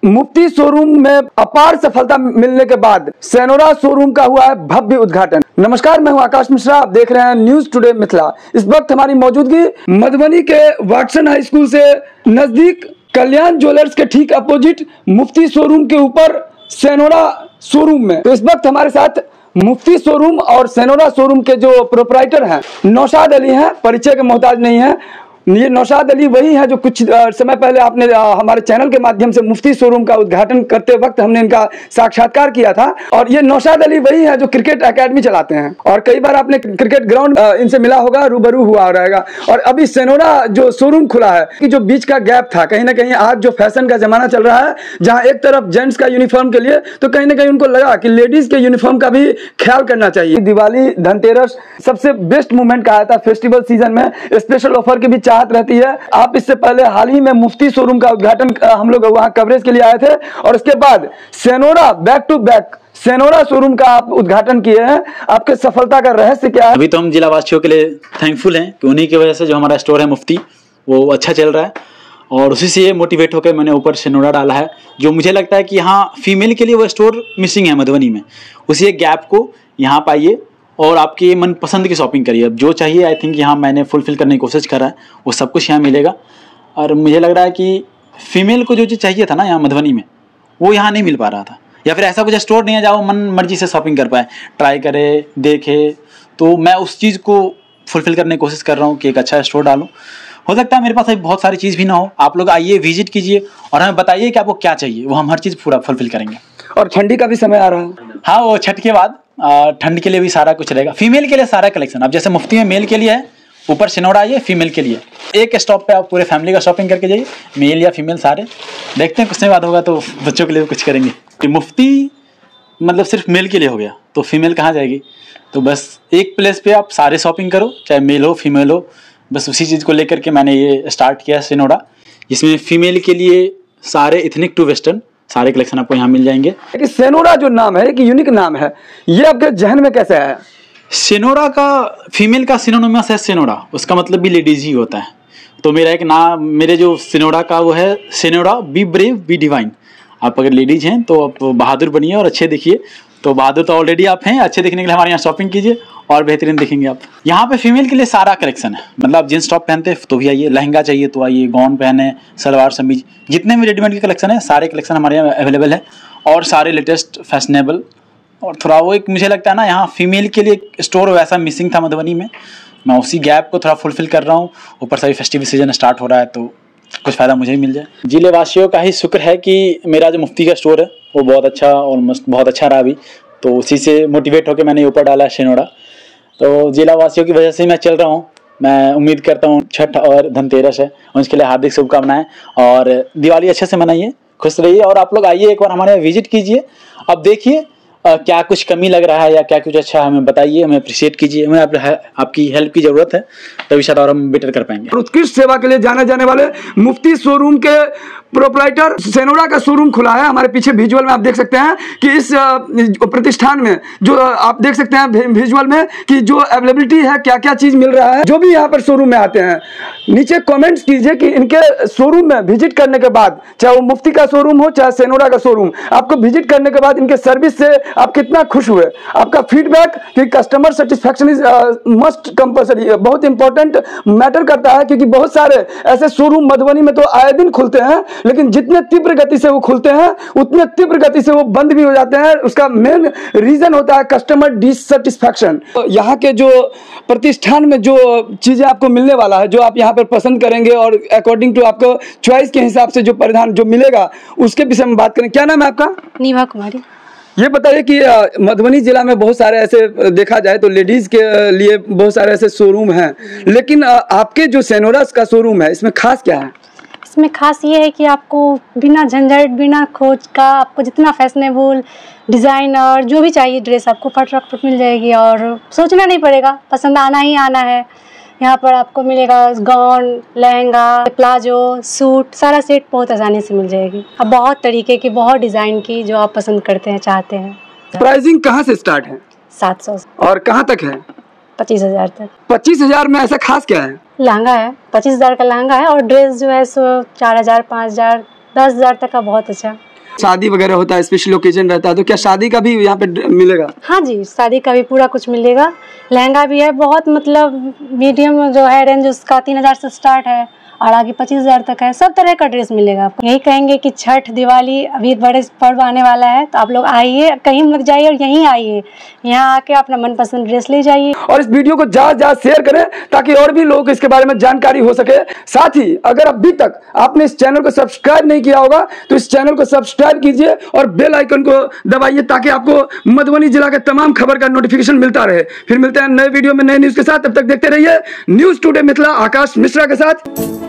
मुफ्ती showroom में अपार सफलता मिलने के बाद सेनोरा शोरूम का हुआ है भव्य उद्घाटन। नमस्कार, मैं हूं आकाश मिश्रा, आप देख रहे हैं न्यूज टुडे मिथिला। इस वक्त हमारी मौजूदगी मधुबनी के वाटसन हाई स्कूल से नजदीक कल्याण ज्वेलर्स के ठीक अपोजिट मुफ्ती शोरूम के ऊपर सेनोरा शोरूम में। तो इस वक्त हमारे साथ मुफ्ती शोरूम और सेनोरा शोरूम के जो प्रोपराइटर हैं नौशाद अली हैं, परिचय के मोहताज नहीं है। ये नौशाद अली वही है जो कुछ समय पहले आपने हमारे चैनल के माध्यम से मुफ्ती शोरूम का उद्घाटन करते वक्त हमने इनका साक्षात्कार किया था। और ये नौशाद अली वही है जो क्रिकेट एकेडमी चलाते हैं और कई बार आपने क्रिकेट ग्राउंड इनसे मिला होगा, रूबरू हुआ रहेगा। और अभी सेनोरा जो शोरूम खुला है कि जो बीच का गैप था, कहीं ना कहीं आज जो फैशन का जमाना चल रहा है, जहाँ एक तरफ जेंट्स का यूनिफॉर्म के लिए तो कहीं ना कहीं उनको लगा कि लेडीज के यूनिफॉर्म का भी ख्याल करना चाहिए। दिवाली, धनतेरस सबसे बेस्ट मूवमेंट कहा था। फेस्टिवल सीजन में स्पेशल ऑफर की भी रहती है। आप इससे पहले हाल ही में मुफ्ती शोरूम का उद्घाटन हम लोग वहां कवरेज के लिए आए थे और उसके बाद Senora back to back Senora showroom का आप उद्घाटन किए हैं। आपके सफलता का रहस्य क्या है? अभी तो हम जिला वासियों के लिए थैंकफुल हैं कि उन्हीं की वजह से जो हमारा स्टोर है मुफ्ती वो अच्छा चल रहा है और उसी से मोटिवेट होकर मैंने ऊपर सेनोरा डाला है। जो मुझे लगता है कि यहाँ फीमेल के लिए वो स्टोर मिसिंग है मधुबनी में, उसी एक गैप को यहाँ पाइए और आपकी मनपसंद की शॉपिंग करिए। अब जो चाहिए आई थिंक यहाँ मैंने फुलफिल करने की कोशिश कर रहा है, वो सब कुछ यहाँ मिलेगा। और मुझे लग रहा है कि फीमेल को जो चीज़ चाहिए था ना यहाँ मधुबनी में, वो यहाँ नहीं मिल पा रहा था, या फिर ऐसा कुछ स्टोर नहीं है जहाँ वो मन मर्जी से शॉपिंग कर पाए, ट्राई करे, देखे। तो मैं उस चीज़ को फुलफिल करने की कोशिश कर रहा हूँ कि एक अच्छा स्टोर डालूँ। हो सकता है मेरे पास अभी बहुत सारी चीज़ भी ना हो, आप लोग आइए, विजिट कीजिए और हमें बताइए कि आपको क्या चाहिए, वो हम हर चीज़ पूरा फुलफिल करेंगे। और ठंडी का भी समय आ रहा है। हाँ, वो छठ के बाद ठंड के लिए भी सारा कुछ रहेगा। फीमेल के लिए सारा कलेक्शन, अब जैसे मुफ्ती में मेल के लिए है, ऊपर सेनोरा आइए फीमेल के लिए। एक स्टॉप पे आप पूरे फैमिली का शॉपिंग करके जाइए, मेल या फीमेल सारे। देखते हैं कुछ समय बाद होगा तो बच्चों के लिए भी कुछ करेंगे। मुफ्ती मतलब सिर्फ मेल के लिए हो गया तो फीमेल कहाँ जाएगी? तो बस एक प्लेस पे आप सारे शॉपिंग करो, चाहे मेल हो फीमेल हो। बस उसी चीज़ को लेकर के मैंने ये स्टार्ट किया सेनोरा, जिसमें फीमेल के लिए सारे इथनिक टू वेस्टर्न सारे कलेक्शन आपको यहाँ मिल जाएंगे। सेनोरा जो नाम है एक यूनिक नाम है, ये आपके जहन में कैसे आया? सेनोरा का फीमेल का सिनोनिमस है सेनोरा, उसका मतलब भी लेडीज ही होता है। तो मेरा एक नाम, मेरे जो सेनोरा का वो है सेनोरा बी ब्रेव बी डिवाइन। आप अगर लेडीज हैं तो आप बहादुर बनिए और अच्छे दिखिए। तो बहादुर तो ऑलरेडी आप हैं, अच्छे दिखने के लिए हमारे यहाँ शॉपिंग कीजिए और बेहतरीन दिखेंगे आप। यहाँ पे फीमेल के लिए सारा कलेक्शन है, मतलब आप जींस टॉप पहनते हैं तो भी आइए, लहंगा चाहिए तो आइए, गाउन पहने, सलवार समीज, जितने भी रेडीमेड के कलेक्शन है सारे कलेक्शन हमारे यहाँ अवेलेबल है और सारे लेटेस्ट फैशनेबल। और थोड़ा वो एक मुझे लगता है ना, यहाँ फीमेल के लिए स्टोर वैसा मिसिंग था मधुबनी में, मैं उसी गैप को थोड़ा फुलफिल कर रहा हूँ। ऊपर से फेस्टिवल सीजन स्टार्ट हो रहा है तो कुछ फ़ायदा मुझे ही मिल जाए। जिले वासियों का ही शुक्र है कि मेरा जो मुफ्ती का स्टोर है वो बहुत अच्छा, ऑलमोस्ट बहुत अच्छा रहा अभी, तो उसी से मोटिवेट होकर मैंने ऊपर डाला सेनोरा। तो जिला वासियों की वजह से मैं चल रहा हूँ। मैं उम्मीद करता हूँ छठ और धनतेरस है, उसके लिए हार्दिक शुभकामनाएं और दिवाली अच्छे से मनाइए, खुश रहिए और आप लोग आइए एक बार हमारे यहाँ विजिट कीजिए। अब देखिए क्या कुछ कमी लग रहा है या क्या कुछ अच्छा हमें बताइए, हमें अप्रिशिएट कीजिए। हमें आपकी हेल्प की ज़रूरत है, तभी शायद और हम बेटर कर पाएंगे। उत्कृष्ट सेवा के लिए जाने जाने वाले मुफ्ती शोरूम के प्रोपराइटर सेनोरा का शोरूम खुला है। हमारे पीछे विजुअल में आप देख सकते हैं कि इस प्रतिष्ठान में जो आप देख सकते हैं विजुअल में कि जो अवेलेबिलिटी है, क्या क्या चीज़ मिल रहा है। जो भी यहाँ पर शोरूम में आते हैं नीचे कमेंट्स कीजिए कि इनके शोरूम में विजिट करने के बाद, चाहे वो मुफ्ती का शोरूम हो चाहे सेनोरा का शोरूम, आपको विजिट करने के बाद इनके सर्विस से आप कितना खुश हुए। आपका फीडबैक कि customer satisfaction is must compulsory, बहुत इंपॉर्टेंट मैटर करता है, क्योंकि बहुत सारे ऐसे शोरूम मधुबनी में तो आए दिन खुलते हैं, लेकिन जितने तीव्र गति से वो खुलते हैं उतने तीव्र गति से वो बंद भी हो जाते हैं। उसका मेन रीजन होता है कस्टमर डिससेटिस्फैक्शन। तो यहाँ के जो प्रतिष्ठान में जो चीजें आपको मिलने वाला है, जो आप यहाँ पर पसंद करेंगे और अकॉर्डिंग टू आपको चॉइस के हिसाब से जो परिधान जो मिलेगा, उसके विषय में बात करें। क्या नाम है आपका? नीवा कुमारी। ये बताइए कि मधुबनी जिला में बहुत सारे ऐसे देखा जाए तो लेडीज के लिए बहुत सारे ऐसे शोरूम हैं, लेकिन आपके जो सेनोरा का शोरूम है इसमें खास क्या है? इसमें खास ये है कि आपको बिना झंझट, बिना खोज का आपको जितना फैशनेबल डिज़ाइन और जो भी चाहिए ड्रेस आपको फटाफट मिल जाएगी और सोचना नहीं पड़ेगा, पसंद आना ही आना है। यहाँ पर आपको मिलेगा गाउन, लहंगा, प्लाजो, सूट, सारा सेट बहुत आसानी से मिल जाएगी। अब बहुत तरीके की, बहुत डिज़ाइन की जो आप पसंद करते हैं, चाहते हैं। प्राइसिंग कहाँ से स्टार्ट है? 700 और कहाँ तक है? 25,000 तक। 25,000 में ऐसा खास क्या है? लहंगा है, 25,000 का लहंगा है और ड्रेस जो है सो 4,000, 5,000, 10,000 तक का बहुत अच्छा। शादी वगैरह होता है, स्पेशल ओकेजन रहता है, तो क्या शादी का भी यहाँ पे मिलेगा? हाँ जी, शादी का भी पूरा कुछ मिलेगा। लहंगा भी है, बहुत मतलब मीडियम जो है रेंज उसका 3000 से स्टार्ट है और आगे 25,000 तक है। सब तरह का ड्रेस मिलेगा आपको। यही कहेंगे कि छठ दिवाली अभी बड़े पर्व आने वाला है, तो आप लोग आइए, कहीं मत जाइए और यहीं आइए, यहाँ आके अपना मनपसंद ड्रेस ले जाइए। और इस वीडियो को ज्यादा शेयर करें ताकि और भी लोग इसके बारे में जानकारी हो सके। साथ ही अगर अभी तक आपने इस चैनल को सब्सक्राइब नहीं किया होगा तो इस चैनल को सब्सक्राइब कीजिए और बेल आइकन को दबाइए ताकि आपको मधुबनी जिला के तमाम खबर का नोटिफिकेशन मिलता रहे। फिर मिलते हैं नए वीडियो में नए न्यूज के साथ, तब तक देखते रहिए न्यूज़ टुडे मिथिला आकाश मिश्रा के साथ।